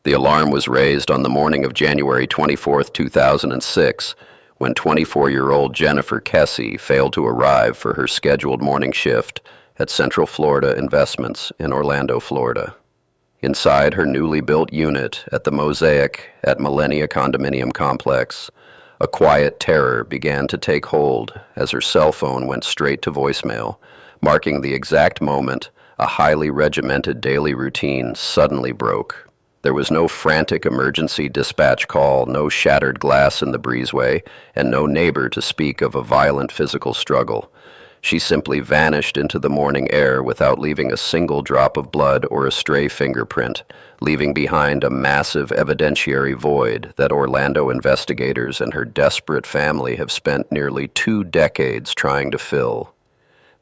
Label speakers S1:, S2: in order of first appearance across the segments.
S1: The alarm was raised on the morning of January 24, 2006, when 24-year-old Jennifer Kesse failed to arrive for her scheduled morning shift at Central Florida Investments in Orlando, Florida. Inside her newly built unit at the Mosaic at Millennia Condominium Complex, a quiet terror began to take hold as her cell phone went straight to voicemail, marking the exact moment a highly regimented daily routine suddenly broke. There was no frantic emergency dispatch call, no shattered glass in the breezeway, and no neighbor to speak of a violent physical struggle. She simply vanished into the morning air without leaving a single drop of blood or a stray fingerprint, leaving behind a massive evidentiary void that Orlando investigators and her desperate family have spent nearly 2 decades trying to fill.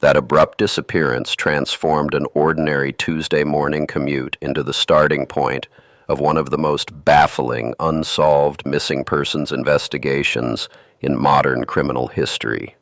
S1: That abrupt disappearance transformed an ordinary Tuesday morning commute into the starting point of one of the most baffling, unsolved missing persons investigations in modern criminal history.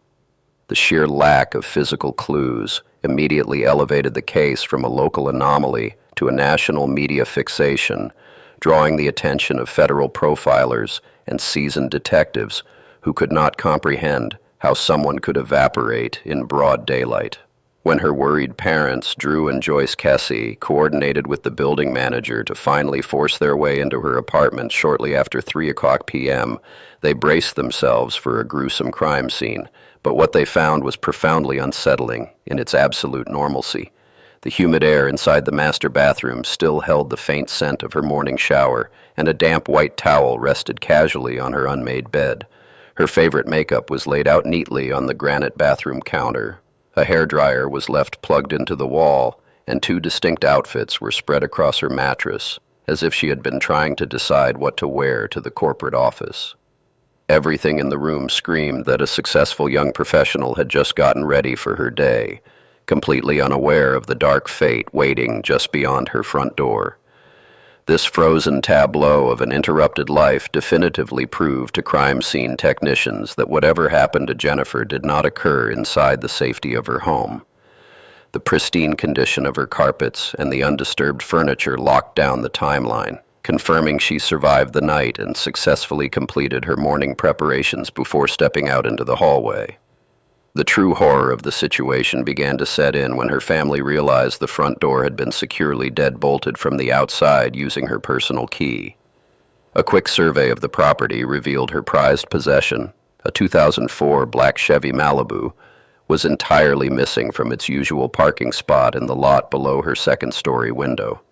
S1: The sheer lack of physical clues immediately elevated the case from a local anomaly to a national media fixation, drawing the attention of federal profilers and seasoned detectives who could not comprehend how someone could evaporate in broad daylight. When her worried parents, Drew and Joyce Kesse, coordinated with the building manager to finally force their way into her apartment shortly after 3 p.m., they braced themselves for a gruesome crime scene. But what they found was profoundly unsettling in its absolute normalcy. The humid air inside the master bathroom still held the faint scent of her morning shower, and a damp white towel rested casually on her unmade bed. Her favorite makeup was laid out neatly on the granite bathroom counter. A hairdryer was left plugged into the wall, and 2 distinct outfits were spread across her mattress, as if she had been trying to decide what to wear to the corporate office. Everything in the room screamed that a successful young professional had just gotten ready for her day, completely unaware of the dark fate waiting just beyond her front door. This frozen tableau of an interrupted life definitively proved to crime scene technicians that whatever happened to Jennifer did not occur inside the safety of her home. The pristine condition of her carpets and the undisturbed furniture locked down the timeline, confirming she survived the night and successfully completed her morning preparations before stepping out into the hallway. The true horror of the situation began to set in when her family realized the front door had been securely deadbolted from the outside using her personal key. A quick survey of the property revealed her prized possession, a 2004 black Chevy Malibu, was entirely missing from its usual parking spot in the lot below her second-story window.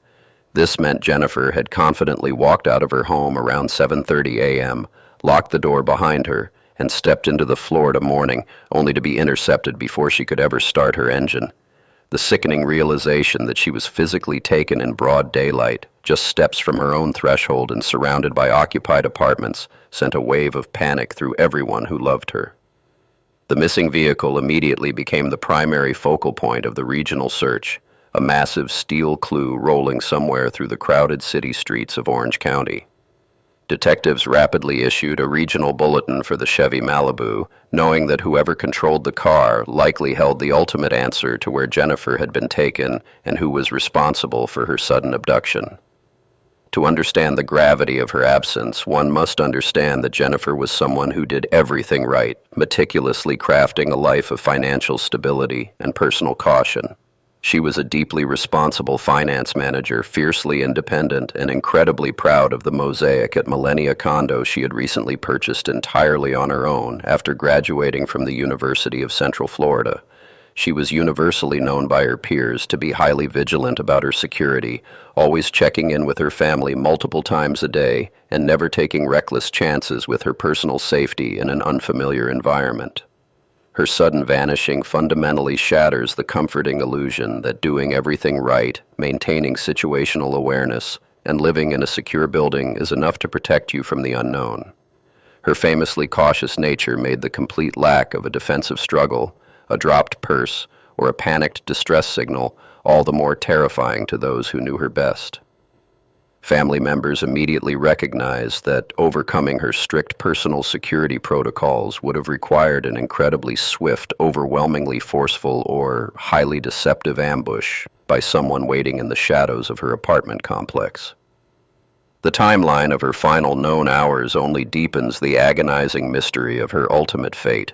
S1: This meant Jennifer had confidently walked out of her home around 7:30 a.m., locked the door behind her, and stepped into the Florida morning, only to be intercepted before she could ever start her engine. The sickening realization that she was physically taken in broad daylight, just steps from her own threshold and surrounded by occupied apartments, sent a wave of panic through everyone who loved her. The missing vehicle immediately became the primary focal point of the regional search, a massive steel clue rolling somewhere through the crowded city streets of Orange County. Detectives rapidly issued a regional bulletin for the Chevy Malibu, knowing that whoever controlled the car likely held the ultimate answer to where Jennifer had been taken and who was responsible for her sudden abduction. To understand the gravity of her absence, one must understand that Jennifer was someone who did everything right, meticulously crafting a life of financial stability and personal caution. She was a deeply responsible finance manager, fiercely independent, and incredibly proud of the Mosaic at Millennia condo she had recently purchased entirely on her own after graduating from the University of Central Florida. She was universally known by her peers to be highly vigilant about her security, always checking in with her family multiple times a day and never taking reckless chances with her personal safety in an unfamiliar environment. Her sudden vanishing fundamentally shatters the comforting illusion that doing everything right, maintaining situational awareness, and living in a secure building is enough to protect you from the unknown. Her famously cautious nature made the complete lack of a defensive struggle, a dropped purse, or a panicked distress signal all the more terrifying to those who knew her best. Family members immediately recognized that overcoming her strict personal security protocols would have required an incredibly swift, overwhelmingly forceful, or highly deceptive ambush by someone waiting in the shadows of her apartment complex. The The timeline of her final known hours only deepens the agonizing mystery of her ultimate fate.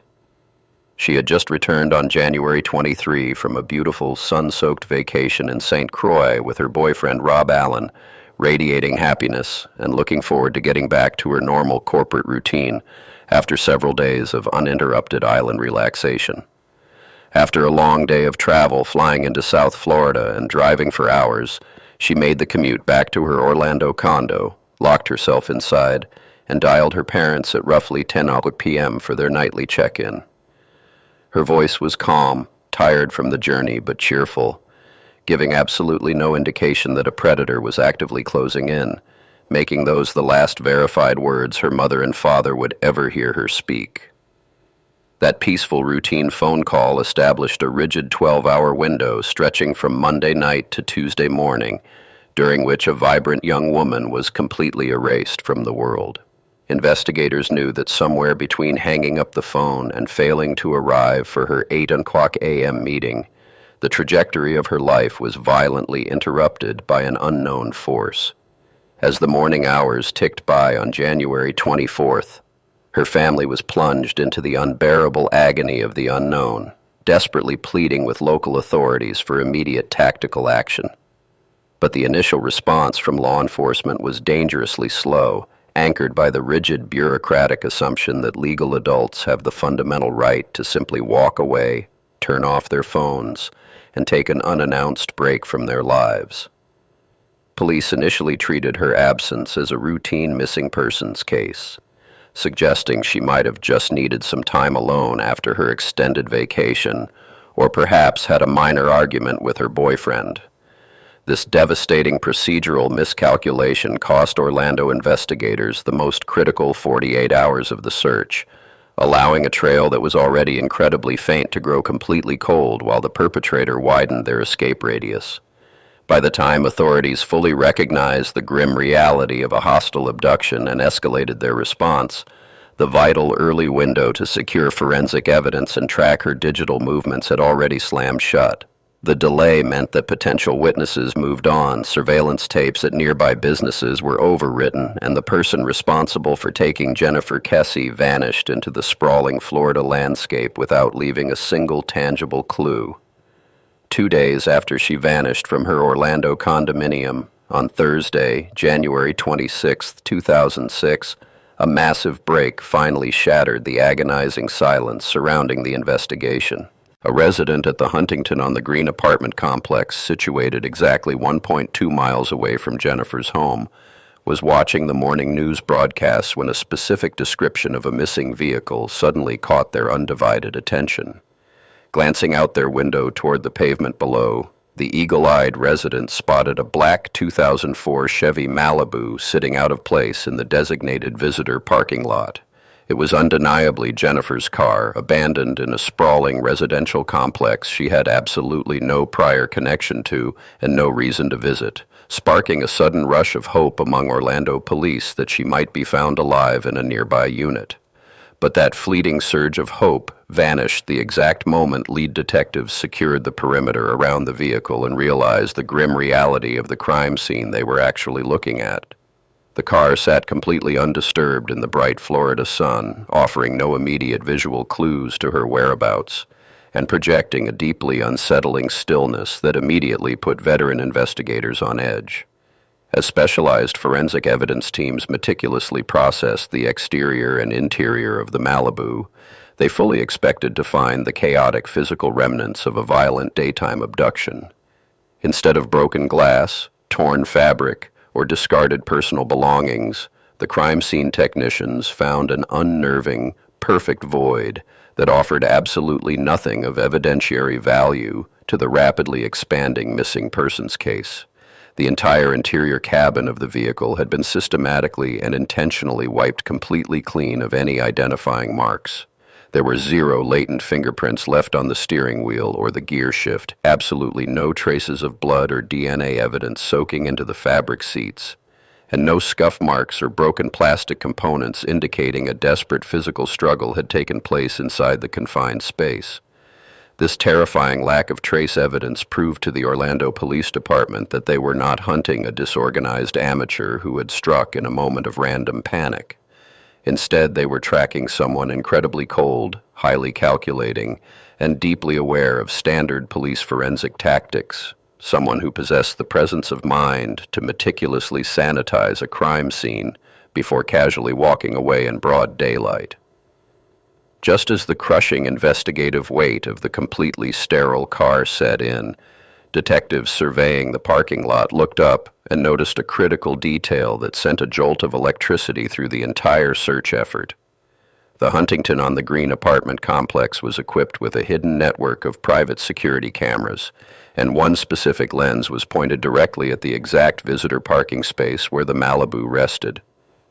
S1: She had just returned on January 23 from a beautiful, sun-soaked vacation in St. Croix with her boyfriend Rob Allen, radiating happiness and looking forward to getting back to her normal corporate routine after several days of uninterrupted island relaxation. After a long day of travel flying into South Florida and driving for hours, she made the commute back to her Orlando condo, locked herself inside, and dialed her parents at roughly 10 p.m. for their nightly check-in. Her voice was calm, tired from the journey, but cheerful, giving absolutely no indication that a predator was actively closing in, making those the last verified words her mother and father would ever hear her speak. That peaceful routine phone call established a rigid 12-hour window stretching from Monday night to Tuesday morning, during which a vibrant young woman was completely erased from the world. Investigators knew that somewhere between hanging up the phone and failing to arrive for her 8 a.m. meeting, the trajectory of her life was violently interrupted by an unknown force. As the morning hours ticked by on January 24th, her family was plunged into the unbearable agony of the unknown, desperately pleading with local authorities for immediate tactical action. But the initial response from law enforcement was dangerously slow, anchored by the rigid bureaucratic assumption that legal adults have the fundamental right to simply walk away, turn off their phones, and take an unannounced break from their lives. Police initially treated her absence as a routine missing persons case, suggesting she might have just needed some time alone after her extended vacation, or perhaps had a minor argument with her boyfriend. This devastating procedural miscalculation cost Orlando investigators the most critical 48 hours of the search, allowing a trail that was already incredibly faint to grow completely cold while the perpetrator widened their escape radius. By the time authorities fully recognized the grim reality of a hostile abduction and escalated their response, the vital early window to secure forensic evidence and track her digital movements had already slammed shut. The delay meant that potential witnesses moved on, surveillance tapes at nearby businesses were overwritten, and the person responsible for taking Jennifer Kesse vanished into the sprawling Florida landscape without leaving a single tangible clue. 2 days after she vanished from her Orlando condominium, on Thursday, January 26, 2006, a massive break finally shattered the agonizing silence surrounding the investigation. A resident at the Huntington on the Green apartment complex, situated exactly 1.2 miles away from Jennifer's home, was watching the morning news broadcasts when a specific description of a missing vehicle suddenly caught their undivided attention. Glancing out their window toward the pavement below, the eagle-eyed resident spotted a black 2004 Chevy Malibu sitting out of place in the designated visitor parking lot. It was undeniably Jennifer's car, abandoned in a sprawling residential complex she had absolutely no prior connection to and no reason to visit, sparking a sudden rush of hope among Orlando police that she might be found alive in a nearby unit. But that fleeting surge of hope vanished the exact moment lead detectives secured the perimeter around the vehicle and realized the grim reality of the crime scene they were actually looking at. The car sat completely undisturbed in the bright Florida sun, offering no immediate visual clues to her whereabouts, and projecting a deeply unsettling stillness that immediately put veteran investigators on edge. As specialized forensic evidence teams meticulously processed the exterior and interior of the Malibu, they fully expected to find the chaotic physical remnants of a violent daytime abduction. Instead of broken glass, torn fabric, or discarded personal belongings, the crime scene technicians found an unnerving, perfect void that offered absolutely nothing of evidentiary value to the rapidly expanding missing persons case. The entire interior cabin of the vehicle had been systematically and intentionally wiped completely clean of any identifying marks. There were 0 latent fingerprints left on the steering wheel or the gear shift, absolutely no traces of blood or DNA evidence soaking into the fabric seats, and no scuff marks or broken plastic components indicating a desperate physical struggle had taken place inside the confined space. This terrifying lack of trace evidence proved to the Orlando Police Department that they were not hunting a disorganized amateur who had struck in a moment of random panic. Instead, they were tracking someone incredibly cold, highly calculating, and deeply aware of standard police forensic tactics, someone who possessed the presence of mind to meticulously sanitize a crime scene before casually walking away in broad daylight. Just as the crushing investigative weight of the completely sterile car set in, detectives surveying the parking lot looked up and noticed a critical detail that sent a jolt of electricity through the entire search effort. The Huntington on the Green apartment complex was equipped with a hidden network of private security cameras, and one specific lens was pointed directly at the exact visitor parking space where the Malibu rested.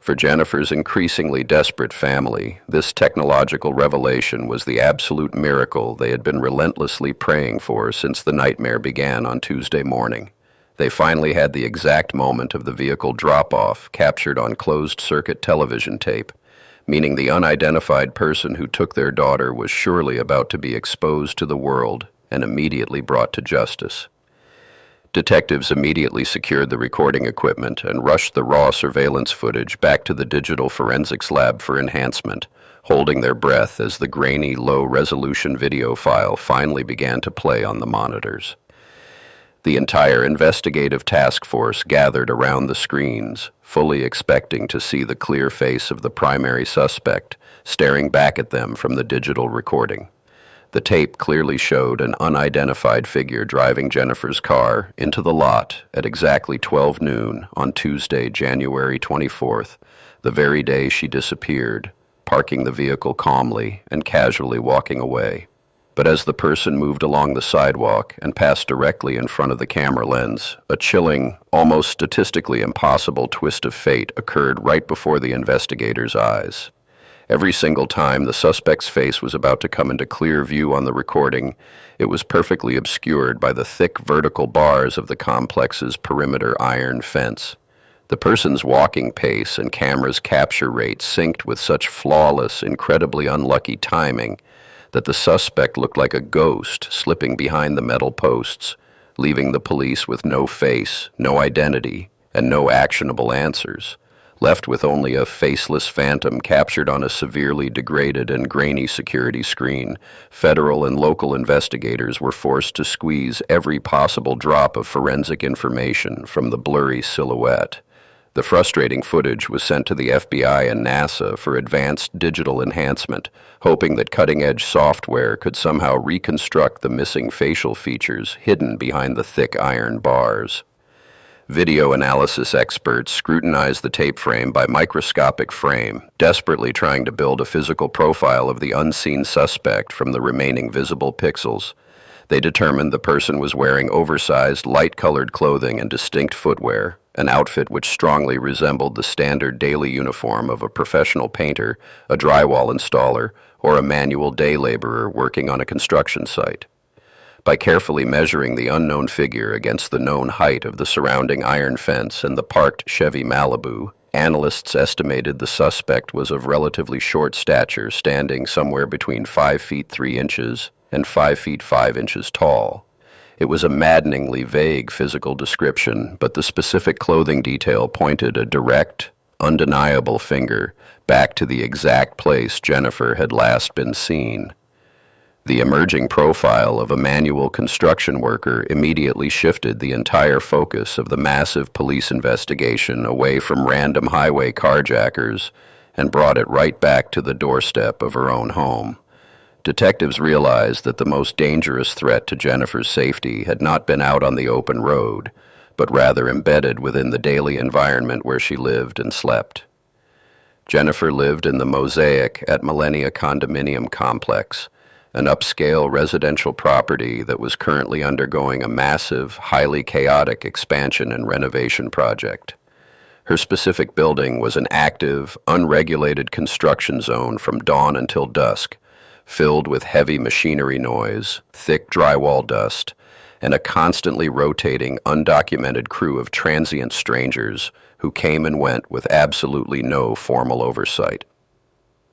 S1: For Jennifer's increasingly desperate family, this technological revelation was the absolute miracle they had been relentlessly praying for since the nightmare began on Tuesday morning. They finally had the exact moment of the vehicle drop-off captured on closed-circuit television tape, meaning the unidentified person who took their daughter was surely about to be exposed to the world and immediately brought to justice. Detectives immediately secured the recording equipment and rushed the raw surveillance footage back to the digital forensics lab for enhancement, holding their breath as the grainy, low-resolution video file finally began to play on the monitors. The entire investigative task force gathered around the screens, fully expecting to see the clear face of the primary suspect staring back at them from the digital recording. The tape clearly showed an unidentified figure driving Jennifer's car into the lot at exactly 12 noon on Tuesday, January 24th, the very day she disappeared, parking the vehicle calmly and casually walking away. But as the person moved along the sidewalk and passed directly in front of the camera lens, a chilling, almost statistically impossible twist of fate occurred right before the investigators' eyes. Every single time the suspect's face was about to come into clear view on the recording, it was perfectly obscured by the thick vertical bars of the complex's perimeter iron fence. The person's walking pace and camera's capture rate synced with such flawless, incredibly unlucky timing that the suspect looked like a ghost slipping behind the metal posts, leaving the police with no face, no identity, and no actionable answers. Left with only a faceless phantom captured on a severely degraded and grainy security screen, federal and local investigators were forced to squeeze every possible drop of forensic information from the blurry silhouette. The frustrating footage was sent to the FBI and NASA for advanced digital enhancement, hoping that cutting-edge software could somehow reconstruct the missing facial features hidden behind the thick iron bars. Video analysis experts scrutinized the tape frame by microscopic frame, desperately trying to build a physical profile of the unseen suspect from the remaining visible pixels. They determined the person was wearing oversized, light-colored clothing and distinct footwear, an outfit which strongly resembled the standard daily uniform of a professional painter, a drywall installer, or a manual day laborer working on a construction site. By carefully measuring the unknown figure against the known height of the surrounding iron fence and the parked Chevy Malibu, analysts estimated the suspect was of relatively short stature, standing somewhere between 5 feet 3 inches and 5 feet 5 inches tall. It was a maddeningly vague physical description, but the specific clothing detail pointed a direct, undeniable finger back to the exact place Jennifer had last been seen. The emerging profile of a manual construction worker immediately shifted the entire focus of the massive police investigation away from random highway carjackers and brought it right back to the doorstep of her own home. Detectives realized that the most dangerous threat to Jennifer's safety had not been out on the open road, but rather embedded within the daily environment where she lived and slept. Jennifer lived in the Mosaic at Millennia Condominium Complex, an upscale residential property that was currently undergoing a massive, highly chaotic expansion and renovation project. Her specific building was an active, unregulated construction zone from dawn until dusk, filled with heavy machinery noise, thick drywall dust, and a constantly rotating, undocumented crew of transient strangers who came and went with absolutely no formal oversight.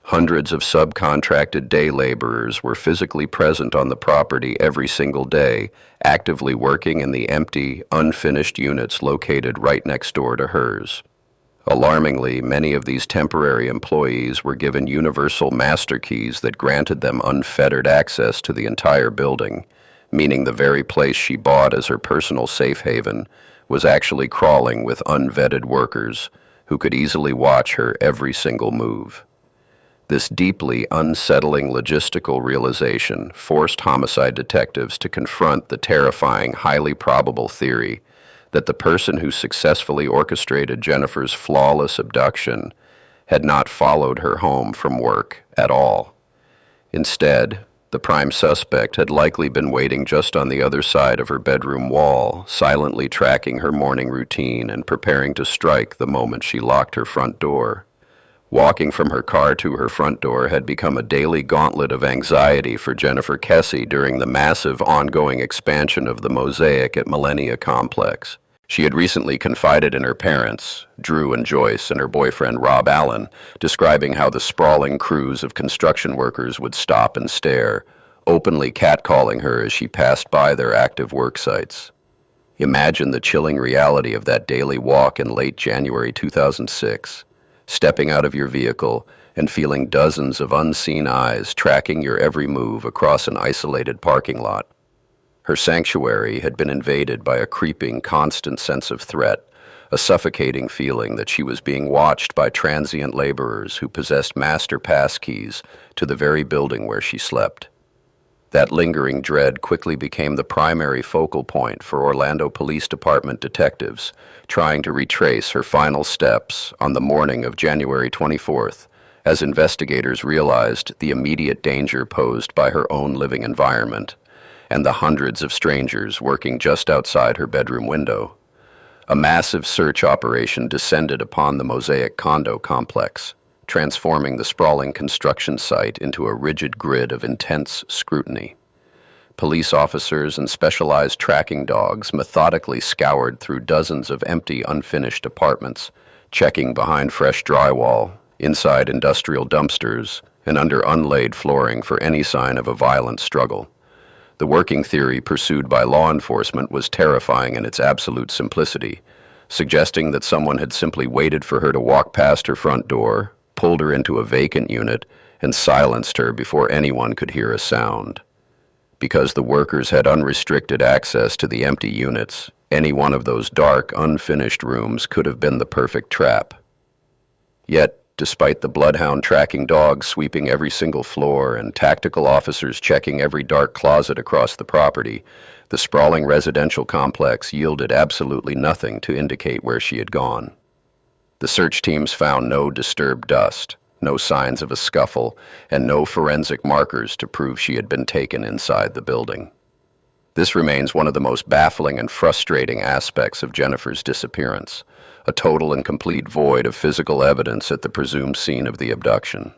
S1: Hundreds of subcontracted day laborers were physically present on the property every single day, actively working in the empty, unfinished units located right next door to hers. Alarmingly, many of these temporary employees were given universal master keys that granted them unfettered access to the entire building, meaning the very place she bought as her personal safe haven was actually crawling with unvetted workers who could easily watch her every single move. This deeply unsettling logistical realization forced homicide detectives to confront the terrifying, highly probable theory that the person who successfully orchestrated Jennifer's flawless abduction had not followed her home from work at all. Instead, the prime suspect had likely been waiting just on the other side of her bedroom wall, silently tracking her morning routine and preparing to strike the moment she locked her front door. Walking from her car to her front door had become a daily gauntlet of anxiety for Jennifer Kesse during the massive ongoing expansion of the Mosaic at Millennia Complex. She had recently confided in her parents, Drew and Joyce, and her boyfriend Rob Allen, describing how the sprawling crews of construction workers would stop and stare, openly catcalling her as she passed by their active work sites. Imagine the chilling reality of that daily walk in late January 2006, stepping out of your vehicle and feeling dozens of unseen eyes tracking your every move across an isolated parking lot. Her sanctuary had been invaded by a creeping, constant sense of threat, a suffocating feeling that she was being watched by transient laborers who possessed master pass keys to the very building where she slept. That lingering dread quickly became the primary focal point for Orlando Police Department detectives, trying to retrace her final steps on the morning of January 24th, as investigators realized the immediate danger posed by her own living environment and the hundreds of strangers working just outside her bedroom window. A massive search operation descended upon the Mosaic condo complex, transforming the sprawling construction site into a rigid grid of intense scrutiny. Police officers and specialized tracking dogs methodically scoured through dozens of empty, unfinished apartments, checking behind fresh drywall, inside industrial dumpsters, and under unlaid flooring for any sign of a violent struggle. The working theory pursued by law enforcement was terrifying in its absolute simplicity, suggesting that someone had simply waited for her to walk past her front door, pulled her into a vacant unit, and silenced her before anyone could hear a sound. Because the workers had unrestricted access to the empty units, any one of those dark, unfinished rooms could have been the perfect trap. Yet, despite the bloodhound tracking dogs sweeping every single floor and tactical officers checking every dark closet across the property, the sprawling residential complex yielded absolutely nothing to indicate where she had gone. The search teams found no disturbed dust, no signs of a scuffle, and no forensic markers to prove she had been taken inside the building. This remains one of the most baffling and frustrating aspects of Jennifer's disappearance, a total and complete void of physical evidence at the presumed scene of the abduction.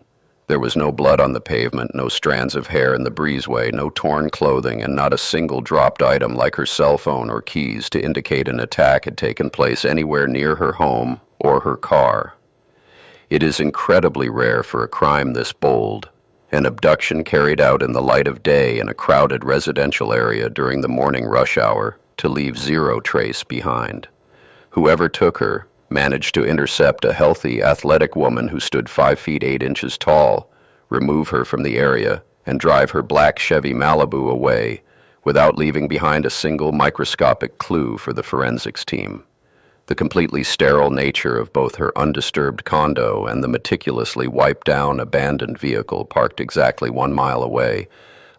S1: There was no blood on the pavement, no strands of hair in the breezeway, no torn clothing, and not a single dropped item like her cell phone or keys to indicate an attack had taken place anywhere near her home or her car. It is incredibly rare for a crime this bold, an abduction carried out in the light of day in a crowded residential area during the morning rush hour, to leave zero trace behind. Whoever took her managed to intercept a healthy, athletic woman who stood 5 feet 8 inches tall, remove her from the area, and drive her black Chevy Malibu away without leaving behind a single microscopic clue for the forensics team. The completely sterile nature of both her undisturbed condo and the meticulously wiped-down, abandoned vehicle parked exactly 1 mile away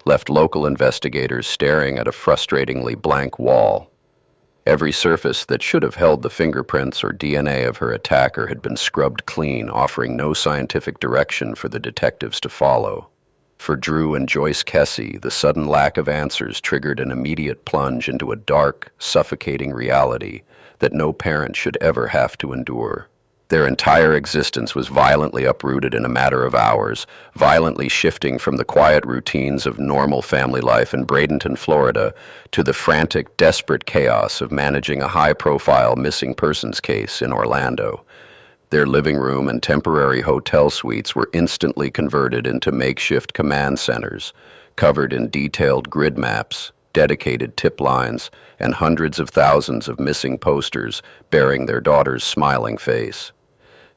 S1: left local investigators staring at a frustratingly blank wall. Every surface that should have held the fingerprints or DNA of her attacker had been scrubbed clean, offering no scientific direction for the detectives to follow. For Drew and Joyce Kesse, the sudden lack of answers triggered an immediate plunge into a dark, suffocating reality that no parent should ever have to endure. Their entire existence was violently uprooted in a matter of hours, violently shifting from the quiet routines of normal family life in Bradenton, Florida, to the frantic, desperate chaos of managing a high-profile missing persons case in Orlando. Their living room and temporary hotel suites were instantly converted into makeshift command centers, covered in detailed grid maps, dedicated tip lines, and hundreds of thousands of missing posters bearing their daughter's smiling face.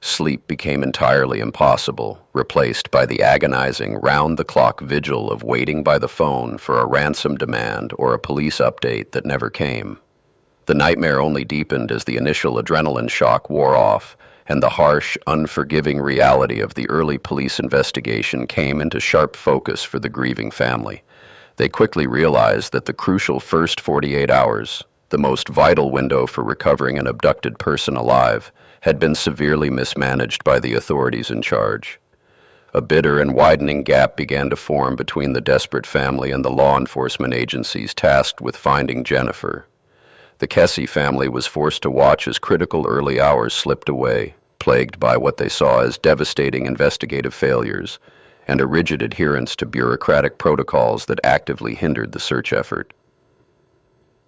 S1: Sleep became entirely impossible, replaced by the agonizing, round-the-clock vigil of waiting by the phone for a ransom demand or a police update that never came. The nightmare only deepened as the initial adrenaline shock wore off, and the harsh, unforgiving reality of the early police investigation came into sharp focus for the grieving family. They quickly realized that the crucial first 48 hours, the most vital window for recovering an abducted person alive, had been severely mismanaged by the authorities in charge. A bitter and widening gap began to form between the desperate family and the law enforcement agencies tasked with finding Jennifer. The Kesse family was forced to watch as critical early hours slipped away, plagued by what they saw as devastating investigative failures and a rigid adherence to bureaucratic protocols that actively hindered the search effort.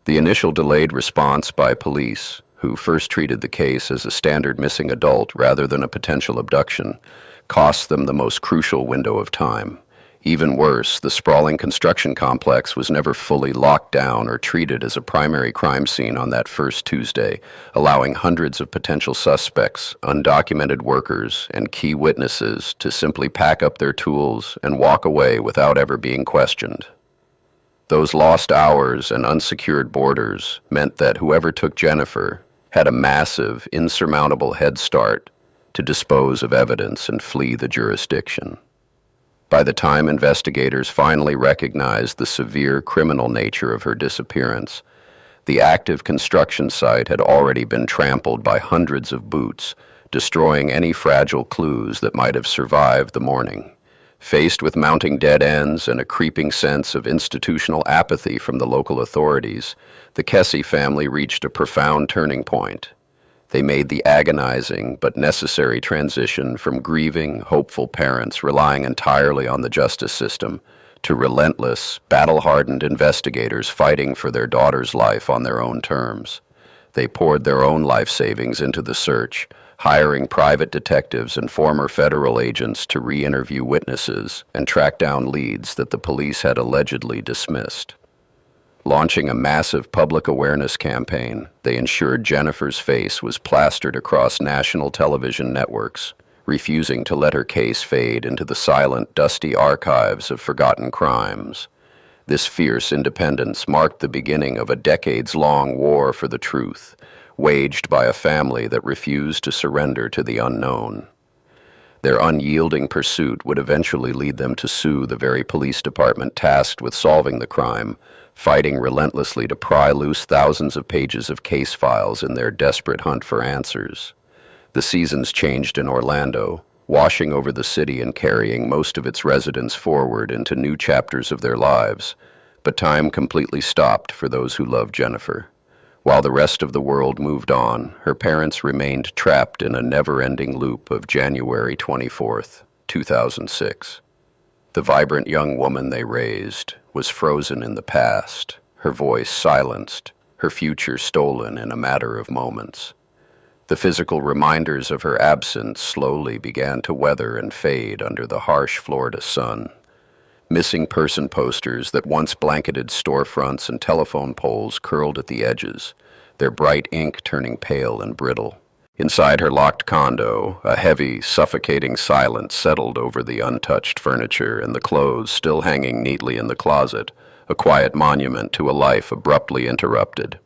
S1: The initial delayed response by police, who first treated the case as a standard missing adult rather than a potential abduction, cost them the most crucial window of time. Even worse, the sprawling construction complex was never fully locked down or treated as a primary crime scene on that first Tuesday, allowing hundreds of potential suspects, undocumented workers, and key witnesses to simply pack up their tools and walk away without ever being questioned. Those lost hours and unsecured borders meant that whoever took Jennifer had a massive, insurmountable head start to dispose of evidence and flee the jurisdiction. By the time investigators finally recognized the severe criminal nature of her disappearance, the active construction site had already been trampled by hundreds of boots, destroying any fragile clues that might have survived the morning. Faced with mounting dead ends and a creeping sense of institutional apathy from the local authorities, the Kesse family reached a profound turning point. They made the agonizing but necessary transition from grieving, hopeful parents relying entirely on the justice system to relentless, battle-hardened investigators fighting for their daughter's life on their own terms. They poured their own life savings into the search, hiring private detectives and former federal agents to re-interview witnesses and track down leads that the police had allegedly dismissed. Launching a massive public awareness campaign, they ensured Jennifer's face was plastered across national television networks, refusing to let her case fade into the silent, dusty archives of forgotten crimes. This fierce independence marked the beginning of a decades-long war for the truth, waged by a family that refused to surrender to the unknown. Their unyielding pursuit would eventually lead them to sue the very police department tasked with solving the crime, fighting relentlessly to pry loose thousands of pages of case files in their desperate hunt for answers. The seasons changed in Orlando, washing over the city and carrying most of its residents forward into new chapters of their lives, but time completely stopped for those who loved Jennifer. While the rest of the world moved on, her parents remained trapped in a never-ending loop of January 24th, 2006. The vibrant young woman they raised was frozen in the past, her voice silenced, her future stolen in a matter of moments. The physical reminders of her absence slowly began to weather and fade under the harsh Florida sun. Missing person posters that once blanketed storefronts and telephone poles curled at the edges, their bright ink turning pale and brittle. Inside her locked condo, a heavy, suffocating silence settled over the untouched furniture and the clothes still hanging neatly in the closet, a quiet monument to a life abruptly interrupted.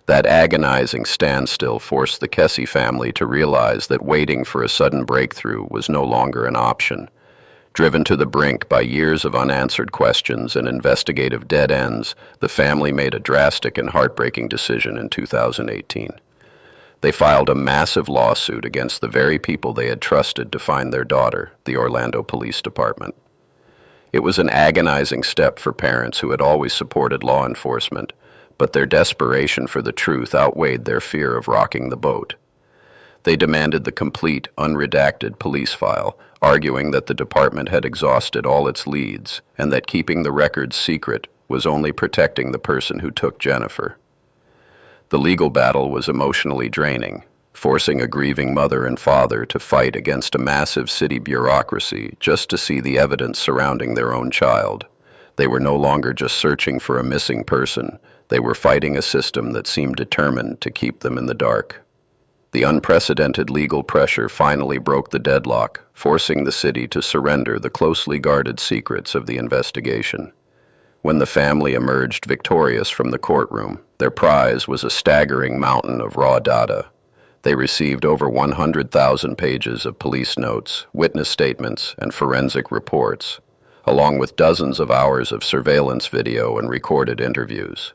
S1: That agonizing standstill forced the Kesse family to realize that waiting for a sudden breakthrough was no longer an option. Driven to the brink by years of unanswered questions and investigative dead ends, the family made a drastic and heartbreaking decision in 2018. They filed a massive lawsuit against the very people they had trusted to find their daughter, the Orlando Police Department. It was an agonizing step for parents who had always supported law enforcement, but their desperation for the truth outweighed their fear of rocking the boat. They demanded the complete, unredacted police file, arguing that the department had exhausted all its leads and that keeping the records secret was only protecting the person who took Jennifer. The legal battle was emotionally draining. forcing a grieving mother and father to fight against a massive city bureaucracy just to see the evidence surrounding their own child. They were no longer just searching for a missing person. They were fighting a system that seemed determined to keep them in the dark. The unprecedented legal pressure finally broke the deadlock, forcing the city to surrender the closely guarded secrets of the investigation. When the family emerged victorious from the courtroom, their prize was a staggering mountain of raw data. They received over 100,000 pages of police notes, witness statements, and forensic reports, along with dozens of hours of surveillance video and recorded interviews.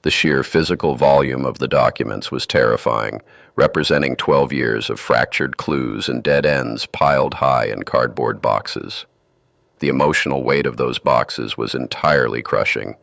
S1: The sheer physical volume of the documents was terrifying, representing 12 years of fractured clues and dead ends piled high in cardboard boxes. The emotional weight of those boxes was entirely crushing.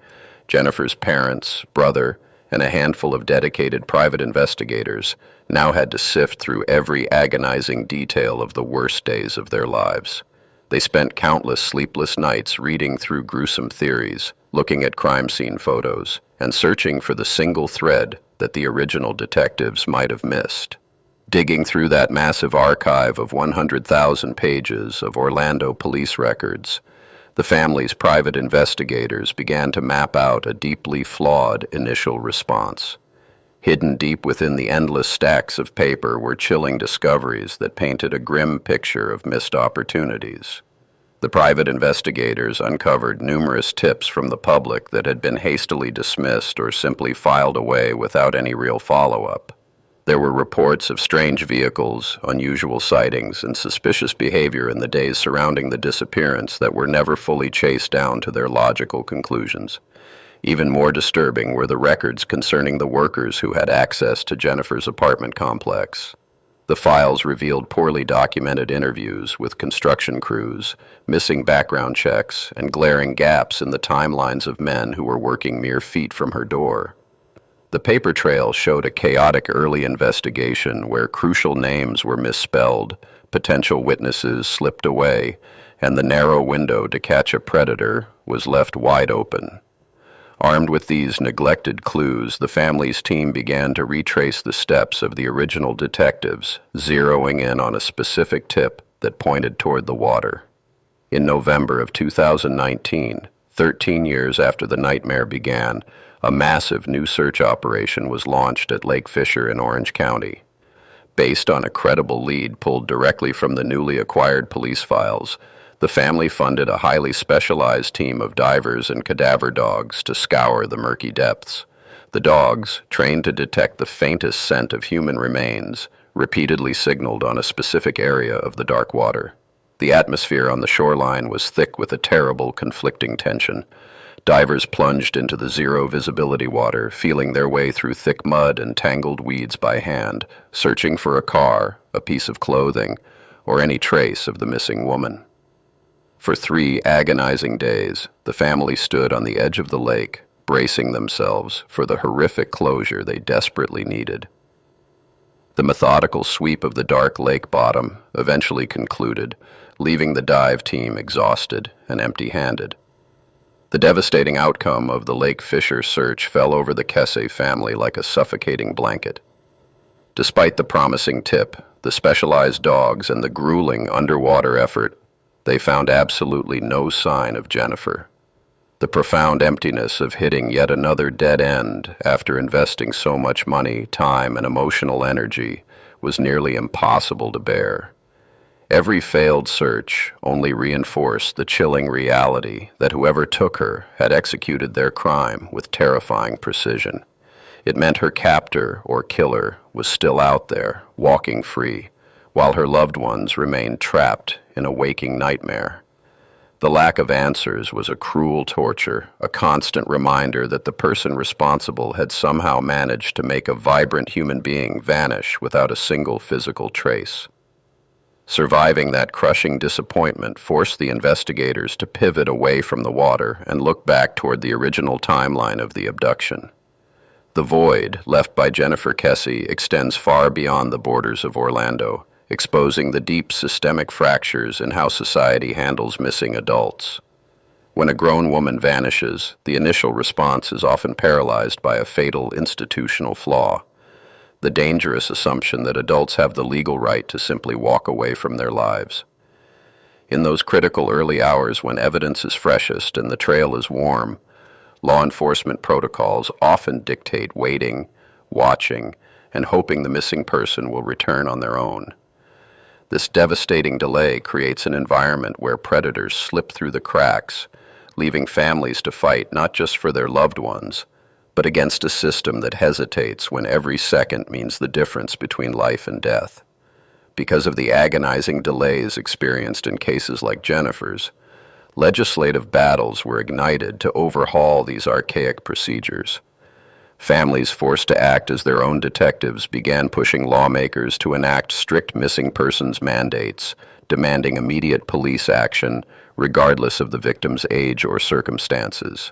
S1: Jennifer's parents, brother, and a handful of dedicated private investigators now had to sift through every agonizing detail of the worst days of their lives. They spent countless sleepless nights reading through gruesome theories, looking at crime scene photos, and searching for the single thread that the original detectives might have missed. Digging through that massive archive of 100,000 pages of Orlando police records, the family's private investigators began to map out a deeply flawed initial response. Hidden deep within the endless stacks of paper were chilling discoveries that painted a grim picture of missed opportunities. The private investigators uncovered numerous tips from the public that had been hastily dismissed or simply filed away without any real follow-up. There were reports of strange vehicles, unusual sightings, and suspicious behavior in the days surrounding the disappearance that were never fully chased down to their logical conclusions. Even more disturbing were the records concerning the workers who had access to Jennifer's apartment complex. The files revealed poorly documented interviews with construction crews, missing background checks, and glaring gaps in the timelines of men who were working mere feet from her door. The paper trail showed a chaotic early investigation where crucial names were misspelled, potential witnesses slipped away, and the narrow window to catch a predator was left wide open. Armed with these neglected clues, the family's team began to retrace the steps of the original detectives, zeroing in on a specific tip that pointed toward the water. In November of 2019, 13 years after the nightmare began, a massive new search operation was launched at Lake Fisher in Orange County. Based on a credible lead pulled directly from the newly acquired police files, the family funded a highly specialized team of divers and cadaver dogs to scour the murky depths. The dogs, trained to detect the faintest scent of human remains, repeatedly signaled on a specific area of the dark water. The atmosphere on the shoreline was thick with a terrible, conflicting tension. Divers plunged into the zero-visibility water, feeling their way through thick mud and tangled weeds by hand, searching for a car, a piece of clothing, or any trace of the missing woman. For 3 agonizing days, the family stood on the edge of the lake, bracing themselves for the horrific closure they desperately needed. The methodical sweep of the dark lake bottom eventually concluded, leaving the dive team exhausted and empty-handed. The devastating outcome of the Lake Fisher search fell over the Kesse family like a suffocating blanket. Despite the promising tip, the specialized dogs, and the grueling underwater effort, they found absolutely no sign of Jennifer. The profound emptiness of hitting yet another dead end after investing so much money, time, and emotional energy was nearly impossible to bear. Every failed search only reinforced the chilling reality that whoever took her had executed their crime with terrifying precision. It meant her captor or killer was still out there, walking free, while her loved ones remained trapped in a waking nightmare. The lack of answers was a cruel torture, a constant reminder that the person responsible had somehow managed to make a vibrant human being vanish without a single physical trace. Surviving that crushing disappointment forced the investigators to pivot away from the water and look back toward the original timeline of the abduction. The void left by Jennifer Kesse extends far beyond the borders of Orlando, exposing the deep systemic fractures in how society handles missing adults. When a grown woman vanishes, the initial response is often paralyzed by a fatal institutional flaw. the dangerous assumption that adults have the legal right to simply walk away from their lives. In those critical early hours when evidence is freshest and the trail is warm, law enforcement protocols often dictate waiting, watching, and hoping the missing person will return on their own. This devastating delay creates an environment where predators slip through the cracks, leaving families to fight not just for their loved ones, but against a system that hesitates when every second means the difference between life and death. Because of the agonizing delays experienced in cases like Jennifer's, legislative battles were ignited to overhaul these archaic procedures. Families forced to act as their own detectives began pushing lawmakers to enact strict missing persons mandates, demanding immediate police action regardless of the victim's age or circumstances.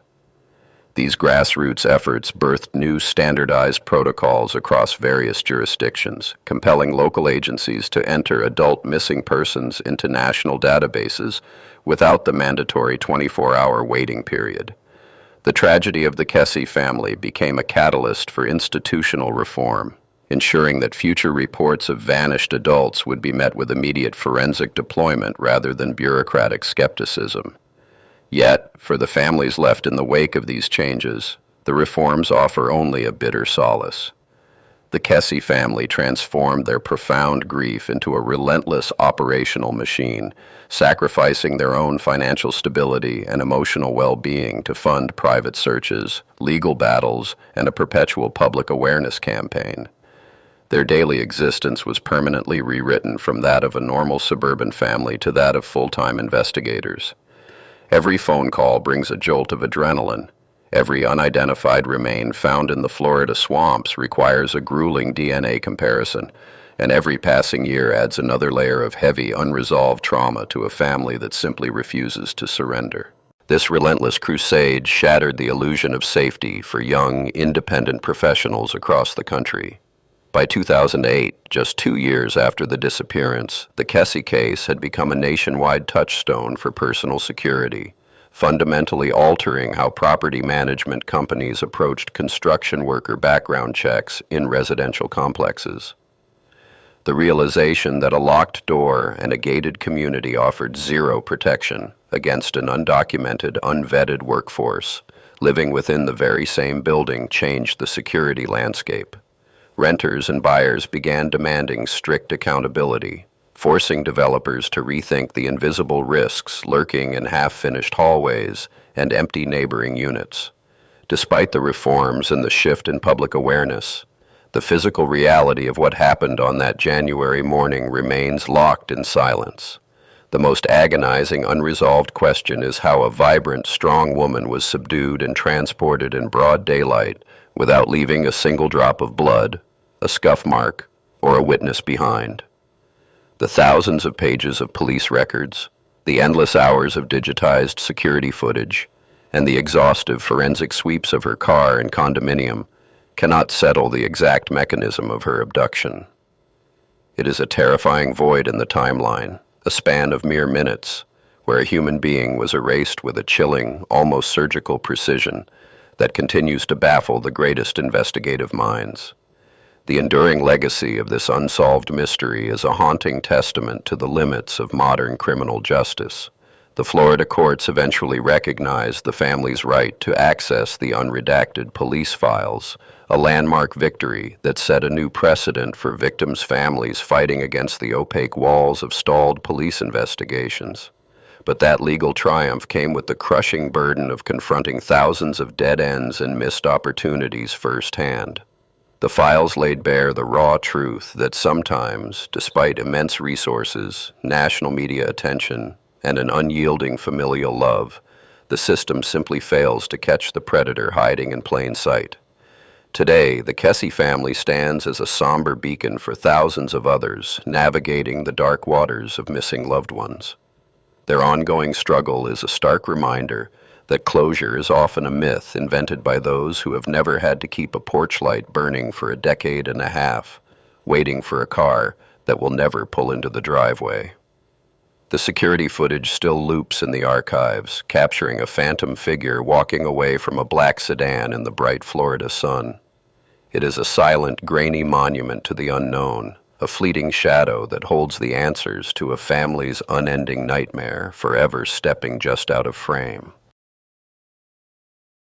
S1: These grassroots efforts birthed new standardized protocols across various jurisdictions, compelling local agencies to enter adult missing persons into national databases without the mandatory 24-hour waiting period. The tragedy of the Kesse family became a catalyst for institutional reform, ensuring that future reports of vanished adults would be met with immediate forensic deployment rather than bureaucratic skepticism. Yet, for the families left in the wake of these changes, the reforms offer only a bitter solace. The Kesse family transformed their profound grief into a relentless operational machine, sacrificing their own financial stability and emotional well-being to fund private searches, legal battles, and a perpetual public awareness campaign. Their daily existence was permanently rewritten from that of a normal suburban family to that of full-time investigators. Every phone call brings a jolt of adrenaline. Every unidentified remain found in the Florida swamps requires a grueling DNA comparison, and every passing year adds another layer of heavy, unresolved trauma to a family that simply refuses to surrender. This relentless crusade shattered the illusion of safety for young, independent professionals across the country. By 2008, just 2 years after the disappearance, the Kesse case had become a nationwide touchstone for personal security, fundamentally altering how property management companies approached construction worker background checks in residential complexes. The realization that a locked door and a gated community offered zero protection against an undocumented, unvetted workforce living within the very same building changed the security landscape. Renters and buyers began demanding strict accountability, forcing developers to rethink the invisible risks lurking in half-finished hallways and empty neighboring units. Despite the reforms and the shift in public awareness, the physical reality of what happened on that January morning remains locked in silence. The most agonizing unresolved question is how a vibrant, strong woman was subdued and transported in broad daylight without leaving a single drop of blood, a scuff mark, or a witness behind. The thousands of pages of police records, the endless hours of digitized security footage, and the exhaustive forensic sweeps of her car and condominium cannot settle the exact mechanism of her abduction. It is a terrifying void in the timeline, a span of mere minutes, where a human being was erased with a chilling, almost surgical precision that continues to baffle the greatest investigative minds. The enduring legacy of this unsolved mystery is a haunting testament to the limits of modern criminal justice. The Florida courts eventually recognized the family's right to access the unredacted police files, a landmark victory that set a new precedent for victims' families fighting against the opaque walls of stalled police investigations. But that legal triumph came with the crushing burden of confronting thousands of dead ends and missed opportunities firsthand. The files laid bare the raw truth that sometimes, despite immense resources, national media attention, and an unyielding familial love, the system simply fails to catch the predator hiding in plain sight. Today, the Kesse family stands as a somber beacon for thousands of others navigating the dark waters of missing loved ones. Their ongoing struggle is a stark reminder that closure is often a myth invented by those who have never had to keep a porch light burning for a decade and a half, waiting for a car that will never pull into the driveway. The security footage still loops in the archives, capturing a phantom figure walking away from a black sedan in the bright Florida sun. It is a silent, grainy monument to the unknown, a fleeting shadow that holds the answers to a family's unending nightmare, forever stepping just out of frame.